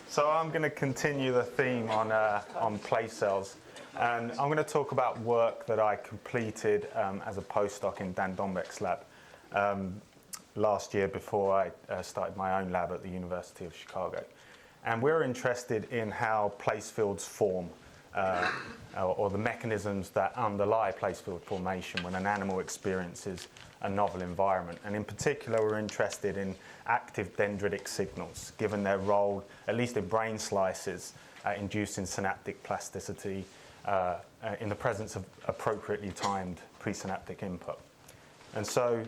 So I'm going to continue the theme on place cells, and I'm going to talk about work that I completed as a postdoc in Dan Dombek's lab last year before I started my own lab at the University of Chicago. And we're interested in how place fields form, or the mechanisms that underlie place field formation when an animal experiences a novel environment. And in particular, we're interested in active dendritic signals, given their role, at least in brain slices, inducing synaptic plasticity in the presence of appropriately timed presynaptic input. And so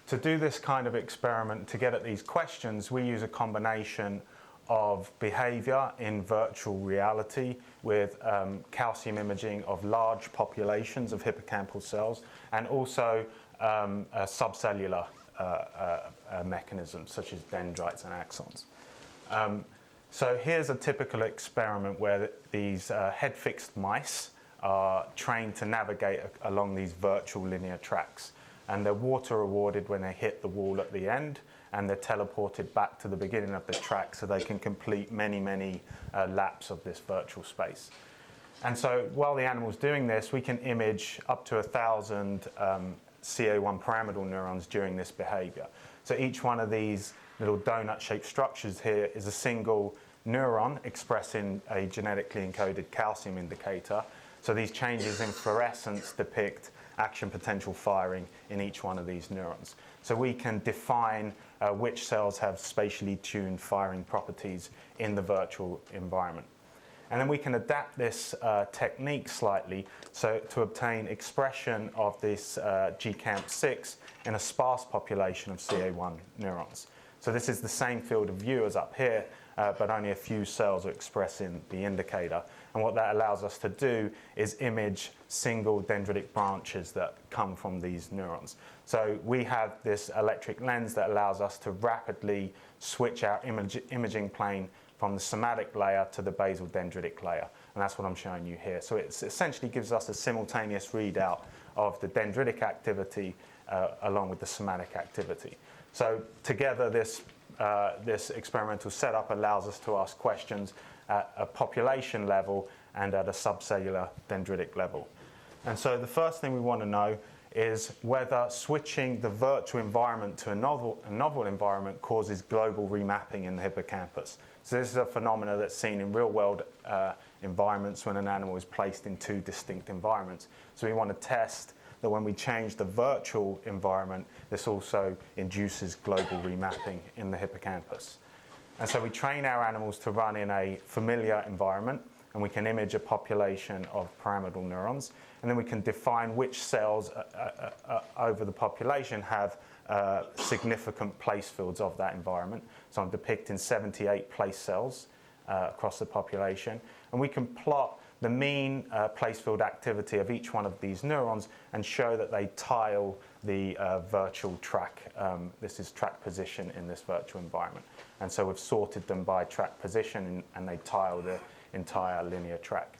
to do this kind of experiment, to get at these questions, we use a combination of behavior in virtual reality with calcium imaging of large populations of hippocampal cells, and also subcellular mechanisms such as dendrites and axons. So here's a typical experiment where these head-fixed mice are trained to navigate along these virtual linear tracks, and they're water rewarded when they hit the wall at the end, and they're teleported back to the beginning of the track so they can complete many laps of this virtual space. And so while the animal's doing this, we can image up to 1,000 CA1 pyramidal neurons during this behavior. So each one of these little donut-shaped structures here is a single neuron expressing a genetically encoded calcium indicator. So these changes in fluorescence depict action potential firing in each one of these neurons. So we can define which cells have spatially tuned firing properties in the virtual environment. And then we can adapt this technique slightly so to obtain expression of this GCAMP6 in a sparse population of CA1 neurons. So this is the same field of view as up here, but only a few cells are expressing the indicator. And what that allows us to do is image single dendritic branches that come from these neurons. So we have this electric lens that allows us to rapidly switch our imaging plane from the somatic layer to the basal dendritic layer. And that's what I'm showing you here. So it essentially gives us a simultaneous readout of the dendritic activity along with the somatic activity. So together, this experimental setup allows us to ask questions at a population level and at a subcellular dendritic level. And so the first thing we want to know is whether switching the virtual environment to a novel environment causes global remapping in the hippocampus. So this is a phenomenon that's seen in real-world environments when an animal is placed in two distinct environments. So we want to test that when we change the virtual environment, this also induces global remapping in the hippocampus. And so we train our animals to run in a familiar environment, and we can image a population of pyramidal neurons, and then we can define which cells over the population have significant place fields of that environment. So I'm depicting 78 place cells across the population, and we can plot the mean place field activity of each one of these neurons and show that they tile the virtual track. This is track position in this virtual environment. And so we've sorted them by track position, and they tile the entire linear track.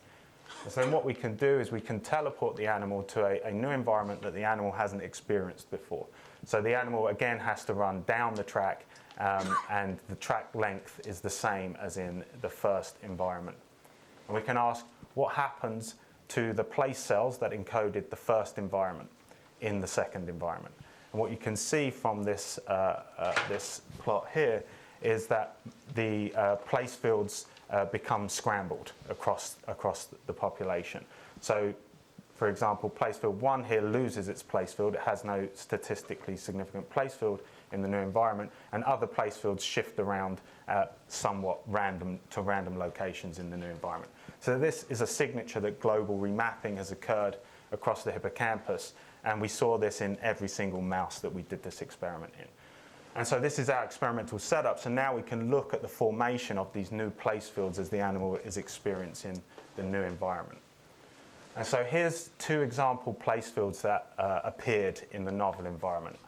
And so then what we can do is we can teleport the animal to a new environment that the animal hasn't experienced before. So the animal again has to run down the track, and the track length is the same as in the first environment. And we can ask what happens to the place cells that encoded the first environment in the second environment. And what you can see from this plot here is that the place fields become scrambled across the population. So, for example, place field 1 here loses its place field. It has no statistically significant place field in the new environment, and other place fields shift around somewhat random locations in the new environment. So this is a signature that global remapping has occurred across the hippocampus, and we saw this in every single mouse that we did this experiment in. And so this is our experimental setup. So now we can look at the formation of these new place fields as the animal is experiencing the new environment. And so here's two example place fields that appeared in the novel environment.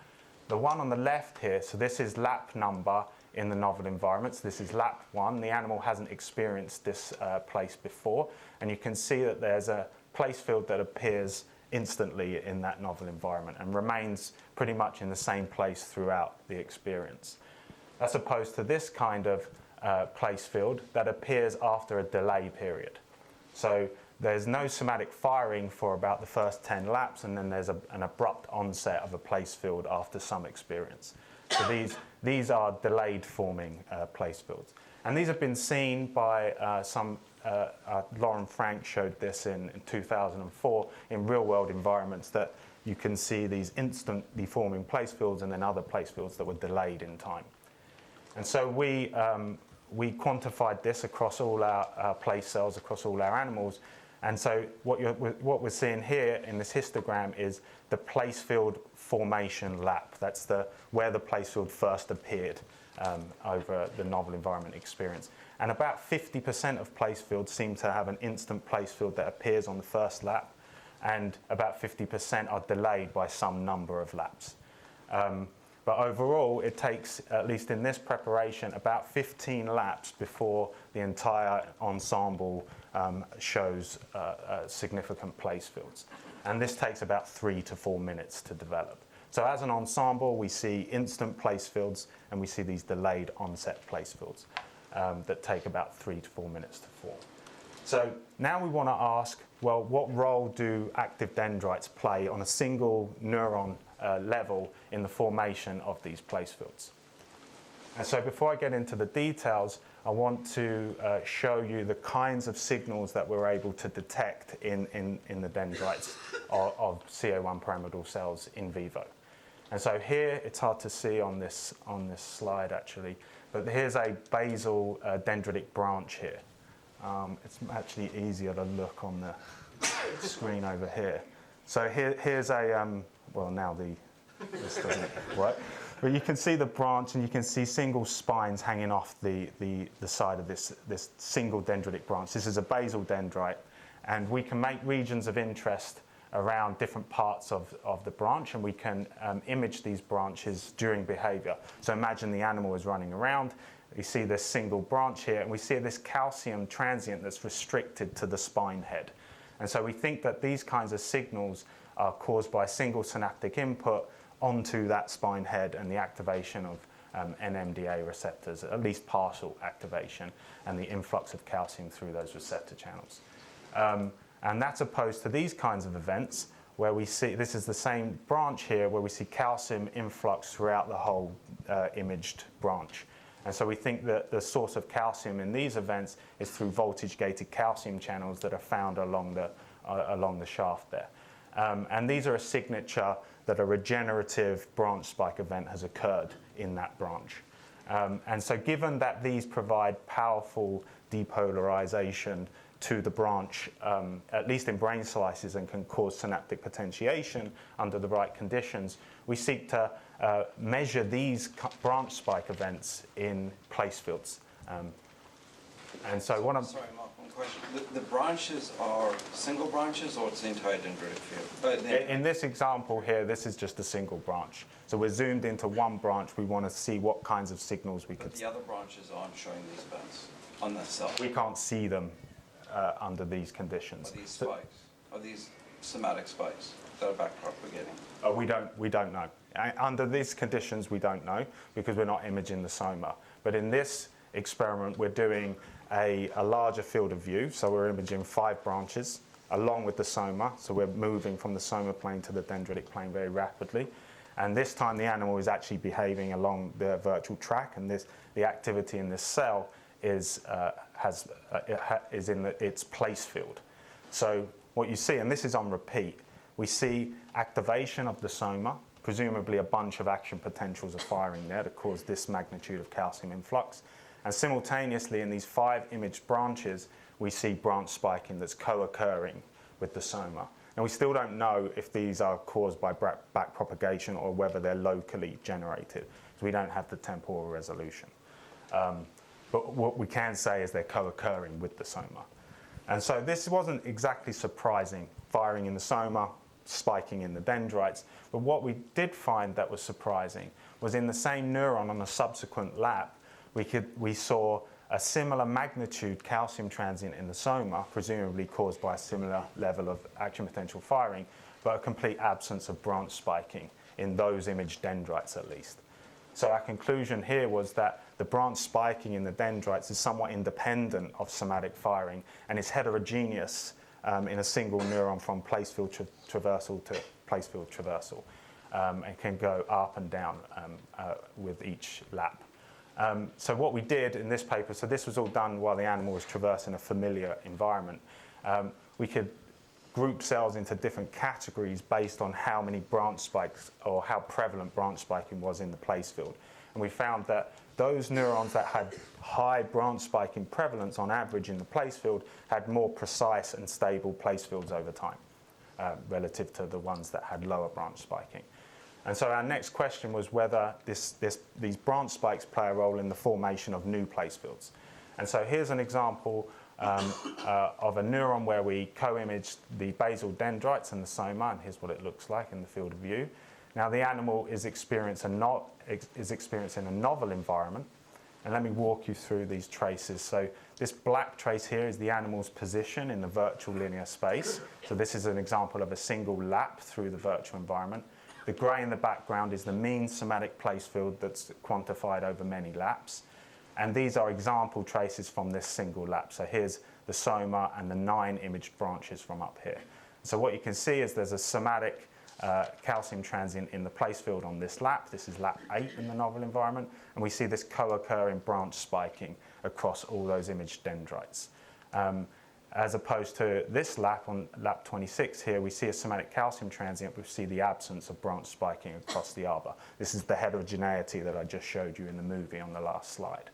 The one on the left here, so this is lap number in the novel environment. So this is lap 1. The animal hasn't experienced this place before. And you can see that there's a place field that appears instantly in that novel environment and remains pretty much in the same place throughout the experience. As opposed to this kind of place field that appears after a delay period. So there's no somatic firing for about the first 10 laps, and then there's an abrupt onset of a place field after some experience. So these are delayed forming place fields. And these have been seen by Lauren Frank showed this in 2004 in real-world environments, that you can see these instantly forming place fields and then other place fields that were delayed in time. And so we quantified this across all our place cells, across all our animals. And so what we're seeing here in this histogram is the place field formation lap. That's where the place field first appeared over the novel environment experience. And about 50% of place fields seem to have an instant place field that appears on the first lap, and about 50% are delayed by some number of laps. But overall, it takes, at least in this preparation, about 15 laps before the entire ensemble shows significant place fields. And this takes about 3 to 4 minutes to develop. So as an ensemble, we see instant place fields, and we see these delayed onset place fields that take about 3 to 4 minutes to form. So now we want to ask, well, what role do active dendrites play on a single neuron level in the formation of these place fields? And so before I get into the details, I want to show you the kinds of signals that we're able to detect in the dendrites of CA1 pyramidal cells in vivo. And so here, it's hard to see on this slide actually, but here's a basal dendritic branch here. It's actually easier to look on the screen over here. So here's a, well, now this doesn't work. But you can see the branch, and you can see single spines hanging off the side of this single dendritic branch. This is a basal dendrite, and we can make regions of interest around different parts of the branch, and we can image these branches during behavior. So imagine the animal is running around. You see this single branch here, and we see this calcium transient that's restricted to the spine head. And so we think that these kinds of signals are caused by a single synaptic input onto that spine head and the activation of NMDA receptors, at least partial activation, and the influx of calcium through those receptor channels. And that's opposed to these kinds of events where we see, this is the same branch here, where we see calcium influx throughout the whole imaged branch. And so we think that the source of calcium in these events is through voltage-gated calcium channels that are found along the shaft there. And these are a signature that a regenerative branch spike event has occurred in that branch. And so given that these provide powerful depolarization to the branch, at least in brain slices, and can cause synaptic potentiation under the right conditions, we seek to measure these branch spike events in place fields. And so what I'm... Sorry, Mark, one question. The branches are single branches, or it's the entire dendritic field? In this example here, this is just a single branch. So we're zoomed into one branch. We want to see what kinds of signals we could... But the other branches aren't showing these events on the cell? We can't see them under these conditions. Are these spikes? Are these somatic spikes that are backpropagating? We don't know. Under these conditions, we don't know, because we're not imaging the soma. But in this experiment, we're doing a larger field of view. So we're imaging 5 branches along with the soma. So we're moving from the soma plane to the dendritic plane very rapidly. And this time, the animal is actually behaving along the virtual track, and the activity in this cell is in its place field. So what you see, and this is on repeat, we see activation of the soma, presumably a bunch of action potentials are firing there to cause this magnitude of calcium influx. And simultaneously, in these 5 imaged branches, we see branch spiking that's co-occurring with the soma. And we still don't know if these are caused by backpropagation or whether they're locally generated, because we don't have the temporal resolution. But what we can say is they're co-occurring with the soma. And so this wasn't exactly surprising, firing in the soma, spiking in the dendrites. But what we did find that was surprising was in the same neuron on a subsequent lap, we saw a similar magnitude calcium transient in the soma, presumably caused by a similar level of action potential firing, but a complete absence of branch spiking in those imaged dendrites at least. So our conclusion here was that the branch spiking in the dendrites is somewhat independent of somatic firing and is heterogeneous in a single neuron from place field traversal to place field traversal, and can go up and down with each lap. So what we did in this paper, so this was all done while the animal was traversing a familiar environment. We could group cells into different categories based on how many branch spikes or how prevalent branch spiking was in the place field. And we found that those neurons that had high branch spiking prevalence on average in the place field had more precise and stable place fields over time relative to the ones that had lower branch spiking. And so our next question was whether these branch spikes play a role in the formation of new place fields. And so here's an example of a neuron where we co-imaged the basal dendrites and the soma, and here's what it looks like in the field of view. Now the animal is experiencing a novel environment, and let me walk you through these traces. So this black trace here is the animal's position in the virtual linear space. So this is an example of a single lap through the virtual environment. The grey in the background is the mean somatic place field that's quantified over many laps. And these are example traces from this single lap. So here's the soma and the 9 imaged branches from up here. So what you can see is there's a somatic calcium transient in the place field on this lap. This is lap 8 in the novel environment. And we see this co-occurring branch spiking across all those imaged dendrites. As opposed to this lap, on lap 26 here, we see a somatic calcium transient. We see the absence of branch spiking across the arbor. This is the heterogeneity that I just showed you in the movie on the last slide.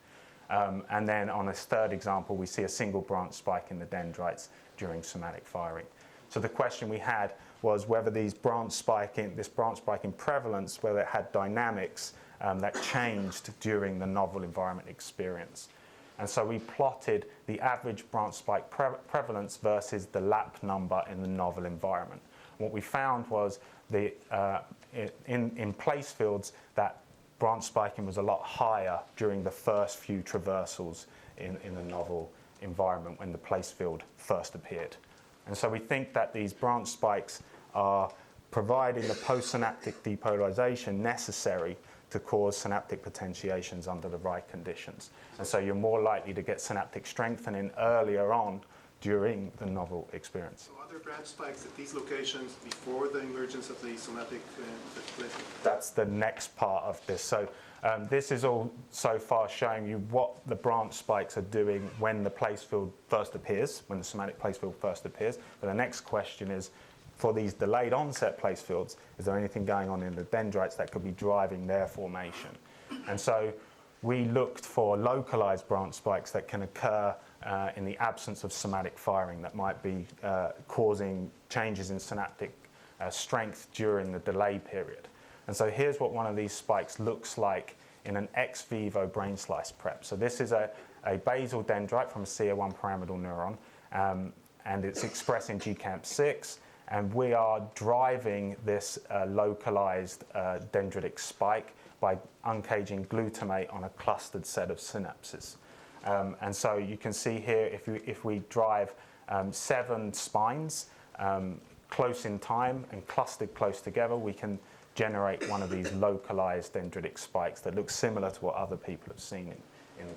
And then on this third example, we see a single branch spike in the dendrites during somatic firing. So the question we had was whether this branch spiking prevalence, whether it had dynamics that changed during the novel environment experience. And so we plotted the average branch spike prevalence versus the lap number in the novel environment. What we found was in place fields that branch spiking was a lot higher during the first few traversals in the novel environment when the place field first appeared. And so we think that these branch spikes are providing the postsynaptic depolarization necessary to cause synaptic potentiations under the right conditions. And so you're more likely to get synaptic strengthening earlier on during the novel experience. So are there branch spikes at these locations before the emergence of the somatic place? That's the next part of this. So this is all so far showing you what the branch spikes are doing when the place field first appears, when the somatic place field first appears. But the next question is, for these delayed onset place fields, is there anything going on in the dendrites that could be driving their formation? And so we looked for localized branch spikes that can occur in the absence of somatic firing that might be causing changes in synaptic strength during the delay period. And so here's what one of these spikes looks like in an ex vivo brain slice prep. So this is a basal dendrite from a CA1 pyramidal neuron, and it's expressing GCAMP6. And we are driving this localized dendritic spike by uncaging glutamate on a clustered set of synapses. And so you can see here, if we drive 7 spines close in time and clustered close together, we can generate one of these localized dendritic spikes that looks similar to what other people have seen in the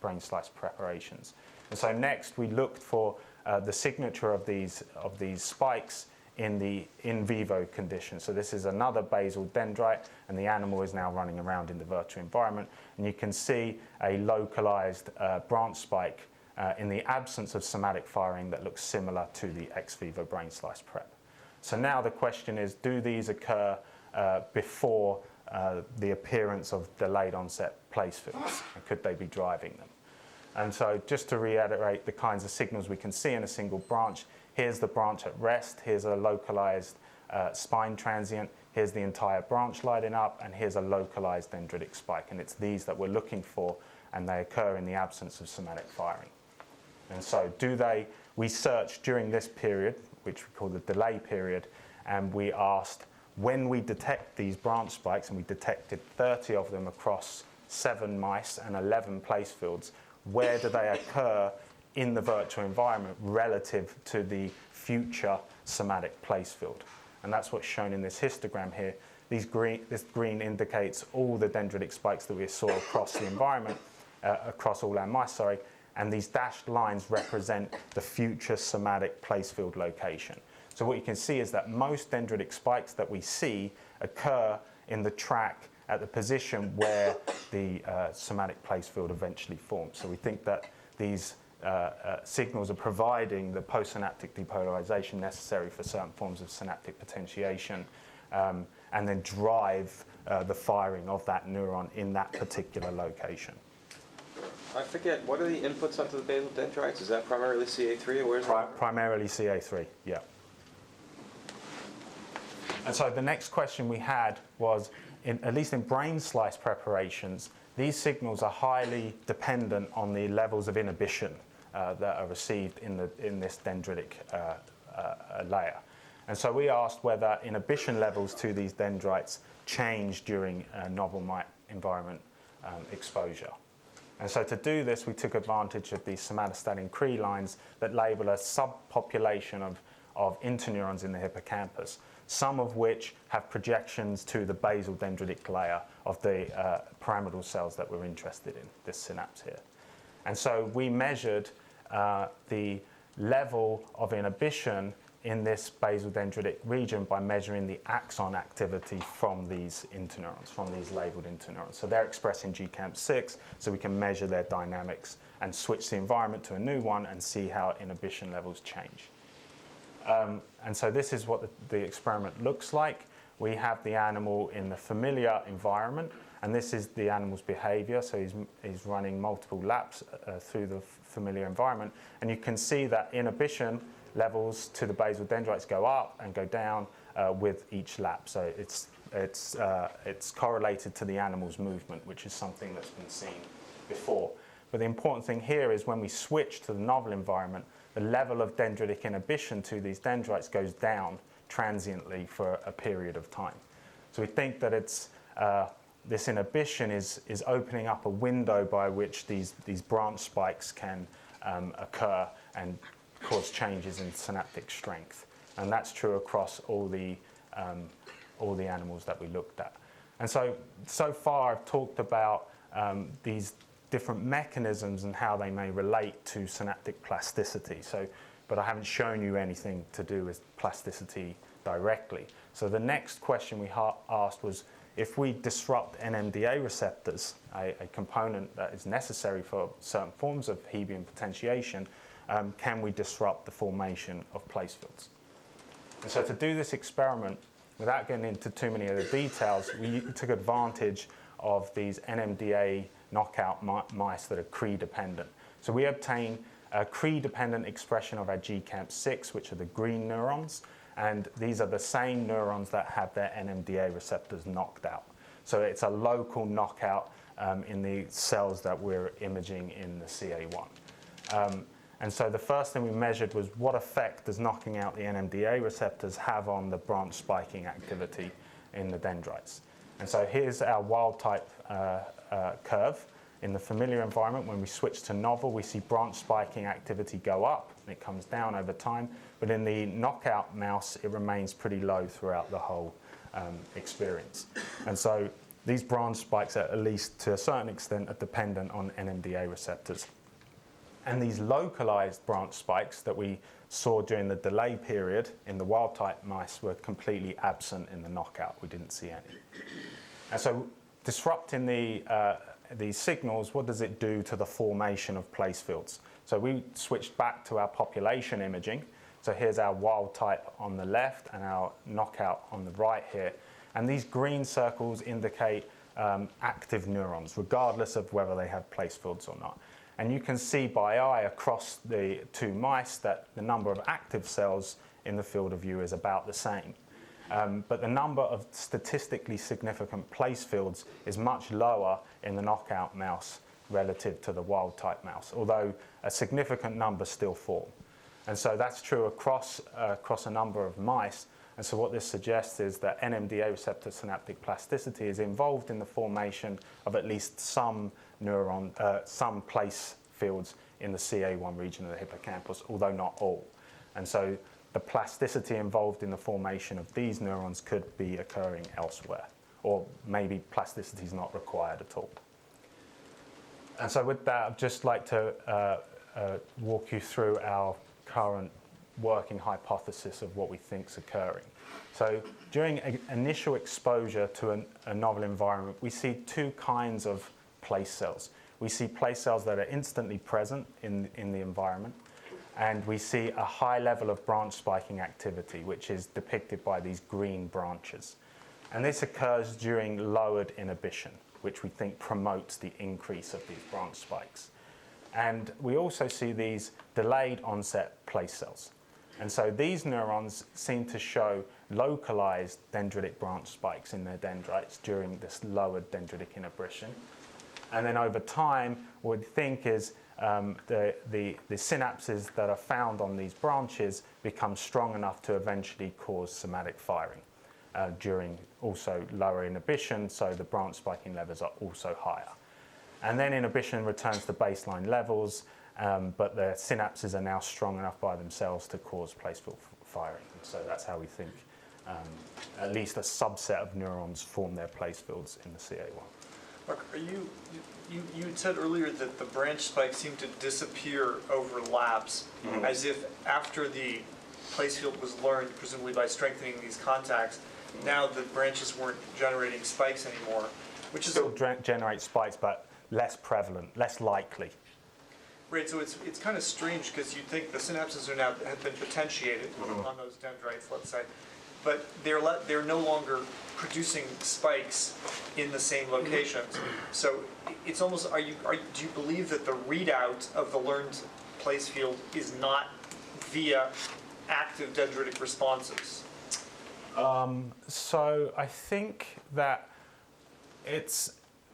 brain slice preparations. And so next we looked for the signature of these spikes in the in vivo condition. So this is another basal dendrite, and the animal is now running around in the virtual environment. And you can see a localized branch spike in the absence of somatic firing that looks similar to the ex vivo brain slice prep. So now the question is, do these occur before the appearance of delayed onset place fields? And could they be driving them? And so just to reiterate the kinds of signals we can see in a single branch, here's the branch at rest, here's a localized spine transient, here's the entire branch lighting up, and here's a localized dendritic spike. And it's these that we're looking for, and they occur in the absence of somatic firing. And so we searched during this period, which we call the delay period, and we asked when we detect these branch spikes, and we detected 30 of them across 7 mice and 11 place fields, where do they occur in the virtual environment relative to the future somatic place field? And that's what's shown in this histogram here. This green indicates all the dendritic spikes that we saw across the environment, across all our mice, and these dashed lines represent the future somatic place field location. So what you can see is that most dendritic spikes that we see occur in the track at the position where the somatic place field eventually forms. So we think that these signals are providing the postsynaptic depolarization necessary for certain forms of synaptic potentiation, and then drive the firing of that neuron in that particular location. I forget, what are the inputs onto the basal dendrites? Is that primarily CA3 or where is it? Primarily CA3, yeah. And so the next question we had was, at least in brain slice preparations, these signals are highly dependent on the levels of inhibition that are received in this dendritic layer. And so we asked whether inhibition levels to these dendrites change during novel mite environment exposure. And so to do this, we took advantage of these somatostatin Cre lines that label a subpopulation of interneurons in the hippocampus, some of which have projections to the basal dendritic layer of the pyramidal cells that we're interested in, this synapse here. And so we measured the level of inhibition in this basal dendritic region by measuring the axon activity from these interneurons, from these labeled interneurons. So they're expressed in GCAMP6, so we can measure their dynamics and switch the environment to a new one and see how inhibition levels change. And so this is what the experiment looks like. We have the animal in the familiar environment, and this is the animal's behavior. So he's running multiple laps through the familiar environment, and you can see that inhibition levels to the basal dendrites go up and go down with each lap. So it's correlated to the animal's movement, which is something that's been seen before. But the important thing here is when we switch to the novel environment, the level of dendritic inhibition to these dendrites goes down transiently for a period of time. So we think that this inhibition is opening up a window by which these branch spikes can occur and cause changes in synaptic strength. And that's true across all the animals that we looked at. And so far I've talked about these different mechanisms and how they may relate to synaptic plasticity. But I haven't shown you anything to do with plasticity directly. So the next question we asked was, if we disrupt NMDA receptors, a component that is necessary for certain forms of Hebbian potentiation, can we disrupt the formation of place fields? And so to do this experiment, without getting into too many of the details, we took advantage of these NMDA knockout mice that are Cre-dependent. So we obtain a Cre-dependent expression of our GCAMP6, which are the green neurons, and these are the same neurons that have their NMDA receptors knocked out. So it's a local knockout in the cells that we're imaging in the CA1. And so the first thing we measured was what effect does knocking out the NMDA receptors have on the branch spiking activity in the dendrites. And so here's our wild type curve. In the familiar environment, when we switch to novel, we see branch spiking activity go up, and it comes down over time. But in the knockout mouse, it remains pretty low throughout the whole experience. And so these branch spikes, at least to a certain extent, are dependent on NMDA receptors. And these localized branch spikes that we saw during the delay period in the wild type mice were completely absent in the knockout. We didn't see any. And so disrupting these signals, what does it do to the formation of place fields? So we switched back to our population imaging. So here's our wild type on the left and our knockout on the right here. And these green circles indicate active neurons, regardless of whether they have place fields or not. And you can see by eye across the two mice that the number of active cells in the field of view is about the same. But the number of statistically significant place fields is much lower in the knockout mouse relative to the wild type mouse, although a significant number still form. And so that's true across a number of mice. And so what this suggests is that NMDA receptor synaptic plasticity is involved in the formation of at least some some place fields in the CA1 region of the hippocampus, although not all. And so the plasticity involved in the formation of these neurons could be occurring elsewhere, or maybe plasticity is not required at all. And so with that, I'd just like to walk you through our current working hypothesis of what we think is occurring. So during initial exposure to a novel environment, we see two kinds of place cells. We see place cells that are instantly present in the environment, and we see a high level of branch spiking activity, which is depicted by these green branches. And this occurs during lowered inhibition, which we think promotes the increase of these branch spikes. And we also see these delayed onset place cells. And so these neurons seem to show localized dendritic branch spikes in their dendrites during this lowered dendritic inhibition. And then over time, what we think is the synapses that are found on these branches become strong enough to eventually cause somatic firing during also lower inhibition, so the branch spiking levels are also higher. And then inhibition returns to baseline levels, but the synapses are now strong enough by themselves to cause place field firing. And so that's how we think at least a subset of neurons form their place fields in the CA1. Mark, you had said earlier that the branch spikes seem to disappear over labs, as if after the place field was learned, presumably by strengthening these contacts, now the branches weren't generating spikes anymore, which is Still generate spikes, but less prevalent, less likely. right. So it's kind of strange because you'd think the synapses are now have been potentiated on those dendrites, let's say, but they're no longer producing spikes in the same locations. So it's almost do you believe that the readout of the learned place field is not via active dendritic responses? So I think that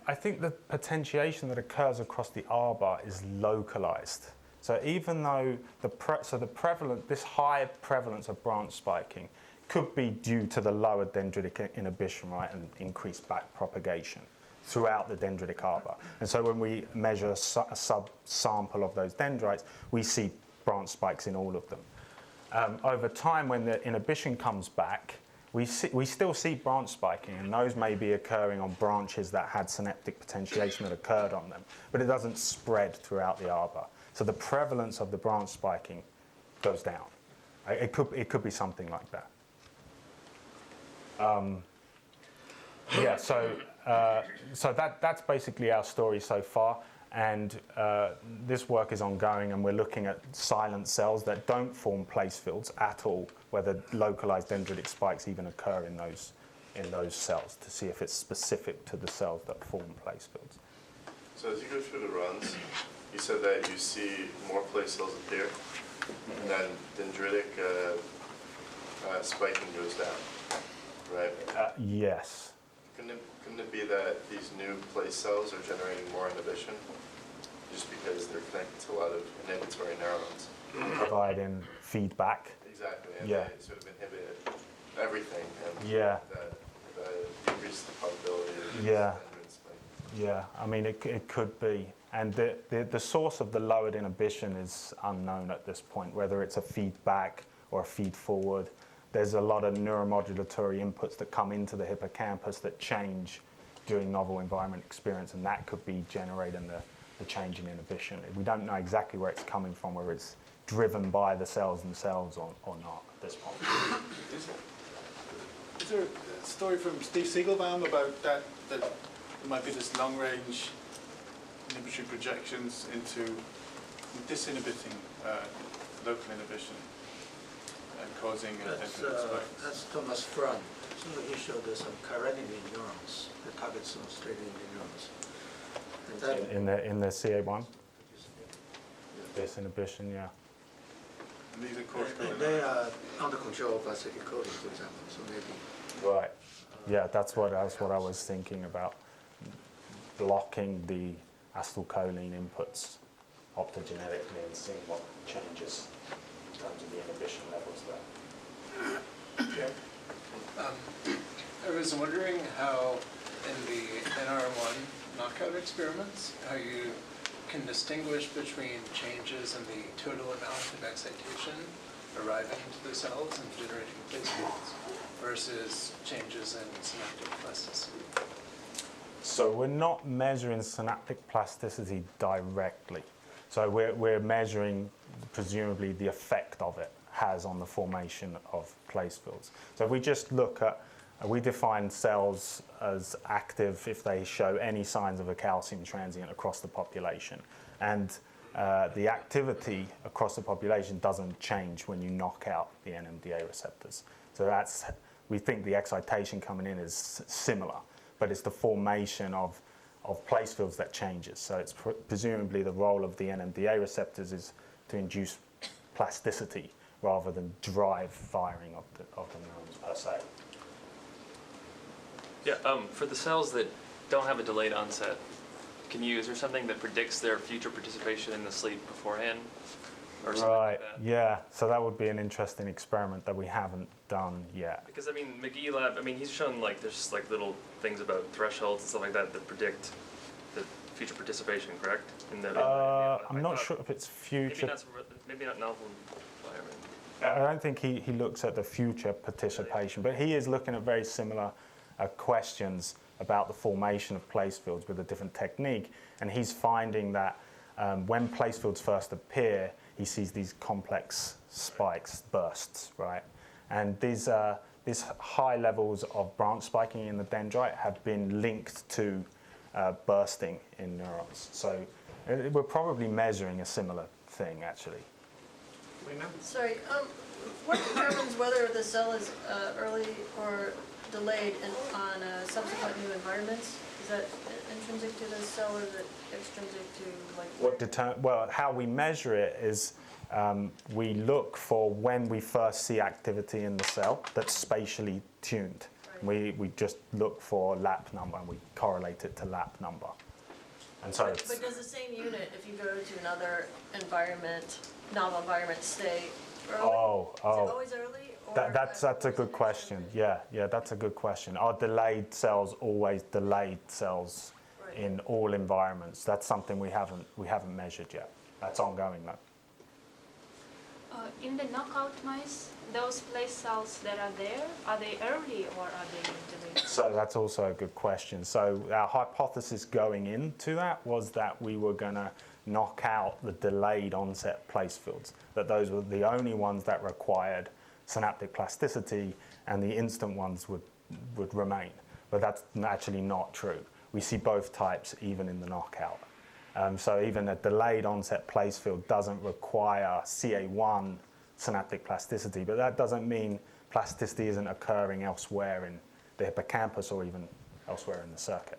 the potentiation that occurs across the arbor is localized. So even though this high prevalence of branch spiking could be due to the lower dendritic inhibition, right, and increased back propagation throughout the dendritic arbor. And so when we measure a sub-sample of those dendrites, we see branch spikes in all of them. Over time, when the inhibition comes back, we still see branch spiking, and those may be occurring on branches that had synaptic potentiation that occurred on them, but it doesn't spread throughout the arbor. So the prevalence of the branch spiking goes down. It could be something like that. So that's basically our story so far, and this work is ongoing, and we're looking at silent cells that don't form place fields at all, whether localized dendritic spikes even occur in those cells, to see if it's specific to the cells that form place fields. So as you go through the runs, you said that you see more place cells appear, and then dendritic spiking goes down, right? Yes. Couldn't it be that these new place cells are generating more inhibition just because they're connected to a lot of inhibitory neurons? Providing feedback. Exactly, and Yeah. they sort of inhibit everything, and Yeah. that decreases the probability of Yeah. dendritic spike. Yeah, I mean, it could be. And the source of the lowered inhibition is unknown at this point, whether it's a feedback or a feed forward. There's a lot of neuromodulatory inputs that come into the hippocampus that change during novel environment experience, and that could be generating the change in inhibition. We don't know exactly where it's coming from, whether it's driven by the cells themselves or not at this point. Is there a story from Steve Siegelbaum about that there might be this long-range inhibitory projections into disinhibiting local inhibition and causing dendritic spikes? That's Thomas Frank. So he showed us some careninine neurons, the targets of striatal neurons. And that, In the CA1, disinhibition, yeah. And these are caused and they are under control of acetylcholine, for example. So maybe Right. Yeah, that's what I was thinking about. Blocking the acetylcholine inputs optogenetically and seeing what changes in terms of the inhibition levels there. I was wondering how in the NR1 knockout experiments, how you can distinguish between changes in the total amount of excitation arriving into the cells and generating place fields versus changes in synaptic plasticity? So we're not measuring synaptic plasticity directly. So we're measuring presumably the effect of it has on the formation of place fields. So if we just look at, we define cells as active if they show any signs of a calcium transient across the population. And the activity across the population doesn't change when you knock out the NMDA receptors. So we think the excitation coming in is similar, but it's the formation of place fields that changes. So it's presumably the role of the NMDA receptors is to induce plasticity rather than drive firing of the neurons per se. Yeah, for the cells that don't have a delayed onset, is there something that predicts their future participation in the sleep beforehand? Or something like that? Yeah, so that would be an interesting experiment that we haven't done yet. Because McGee lab, he's shown there's little things about thresholds and stuff like that that predict the future participation, correct? I'm not sure if it's future. Maybe not novel environment. I don't think he looks at the future participation, but he is looking at very similar questions about the formation of place fields with a different technique, and he's finding that when place fields first appear, he sees these complex spikes, bursts, right? And these high levels of branch spiking in the dendrite have been linked to bursting in neurons. So we're probably measuring a similar thing, actually. Sorry, what determines whether the cell is early or delayed on subsequent new environments? Is that intrinsic to the cell or is it extrinsic to how we measure it is we look for when we first see activity in the cell that's spatially tuned. Right. We just look for lap number and we correlate it to lap number. And so but does the same unit, if you go to another environment, novel environment, stay early? Is it always early? That's a good question. Yeah, that's a good question. Are delayed cells always delayed cells in all environments? That's something we haven't measured yet. That's ongoing though. In the knockout mice, those place cells that are there, are they early or are they delayed? So that's also a good question. So our hypothesis going into that was that we were going to knock out the delayed onset place fields, that those were the only ones that required synaptic plasticity and the instant ones would remain. But that's actually not true. We see both types even in the knockout. So even a delayed onset place field doesn't require CA1 synaptic plasticity, but that doesn't mean plasticity isn't occurring elsewhere in the hippocampus or even elsewhere in the circuit.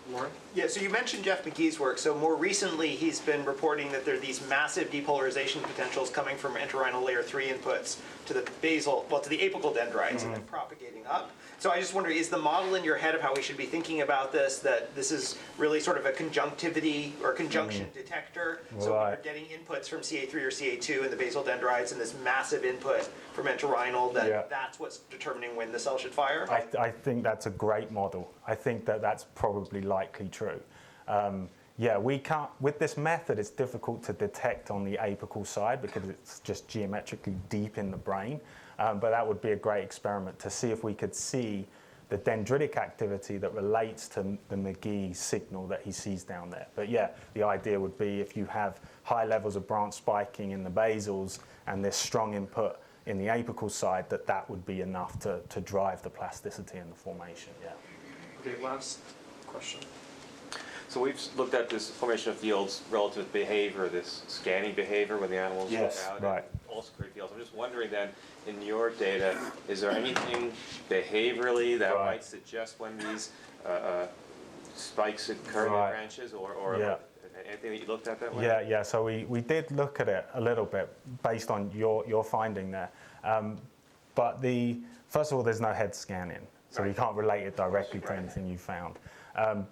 Warren? Yeah, so you mentioned Jeff McGee's work. So more recently, he's been reporting that there are these massive depolarization potentials coming from entorhinal layer 3 inputs to the basal, to the apical dendrites and then propagating up. So I just wonder, is the model in your head of how we should be thinking about this, that this is really sort of a conjunctivity or conjunction detector? So we're getting inputs from CA3 or CA2 in the basal dendrites and this massive input from entorhinal, that's what's determining when the cell should fire? I think that's a great model. I think that's probably likely true. We can't, with this method, it's difficult to detect on the apical side because it's just geometrically deep in the brain. But that would be a great experiment to see if we could see the dendritic activity that relates to the McGee signal that he sees down there. But the idea would be if you have high levels of branch spiking in the basals and this strong input in the apical side, that would be enough to drive the plasticity and the formation, Okay, last question. So we've looked at this formation of fields relative to behavior, this scanning behavior when the animals look out and also create fields. I'm just wondering then, in your data, is there anything behaviorally that might suggest when these spikes occur in the branches or anything that you looked at that way? So we did look at it a little bit based on your finding there. But first of all, there's no head scanning, so you can't relate it directly to anything you found.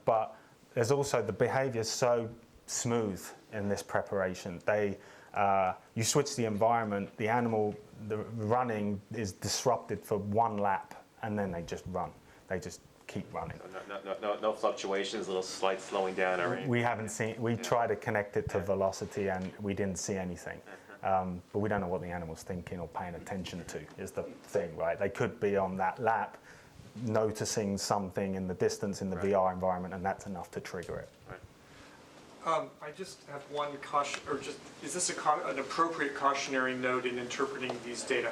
But there's also the behavior is so smooth in this preparation. You switch the environment, the animal, the running is disrupted for one lap, and then they just run. They just keep running. No fluctuations, little slight slowing down or anything? We haven't seen, we tried to connect it to velocity and we didn't see anything. But we don't know what the animal's thinking or paying attention to, is the thing, right? They could be on that lap noticing something in the distance in the VR environment, and that's enough to trigger it. I just have one caution, or just, is this an appropriate cautionary note in interpreting these data?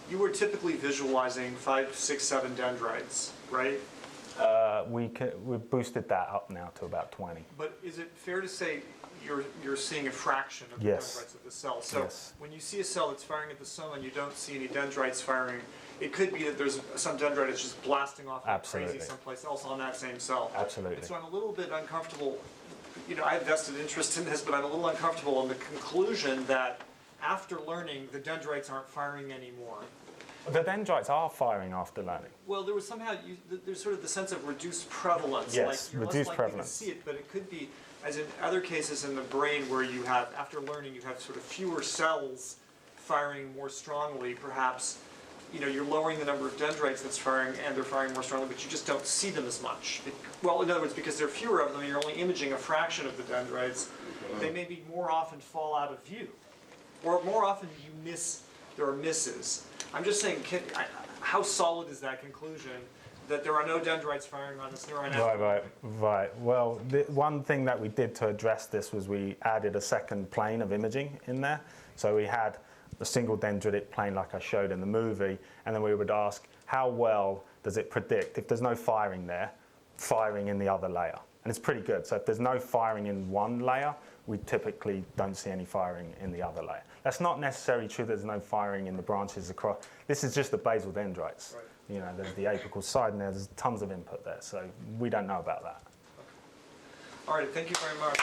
You were typically visualizing 5, 6, 7 dendrites, right? We've boosted that up now to about 20. But is it fair to say you're seeing a fraction of the dendrites of the cell? So when you see a cell that's firing at the soma and you don't see any dendrites firing, it could be that there's some dendrite that's just blasting off like crazy someplace else on that same cell. Absolutely. And so I'm a little bit uncomfortable. I have vested interest in this, but I'm a little uncomfortable in the conclusion that after learning, the dendrites aren't firing anymore. The dendrites are firing after learning. Well, there was somehow, there's sort of the sense of reduced prevalence. Yes, like you're reduced less likely prevalence. to see it, but it could be, as in other cases in the brain where you have, after learning, you have sort of fewer cells firing more strongly, perhaps, you're lowering the number of dendrites that's firing, and they're firing more strongly, but you just don't see them as much. Well, in other words, because there are fewer of them, and you're only imaging a fraction of the dendrites, they maybe more often fall out of view. Or more often there are misses. I'm just saying, how solid is that conclusion that there are no dendrites firing on this neuron? Right. Well, the one thing that we did to address this was we added a second plane of imaging in there. So we had a single dendritic plane like I showed in the movie, and then we would ask how well does it predict, if there's no firing there, firing in the other layer. And it's pretty good. So if there's no firing in one layer, we typically don't see any firing in the other layer. That's not necessarily true, there's no firing in the branches across. This is just the basal dendrites. Right. There's the apical side, and there's tons of input there. So we don't know about that. All right, thank you very much.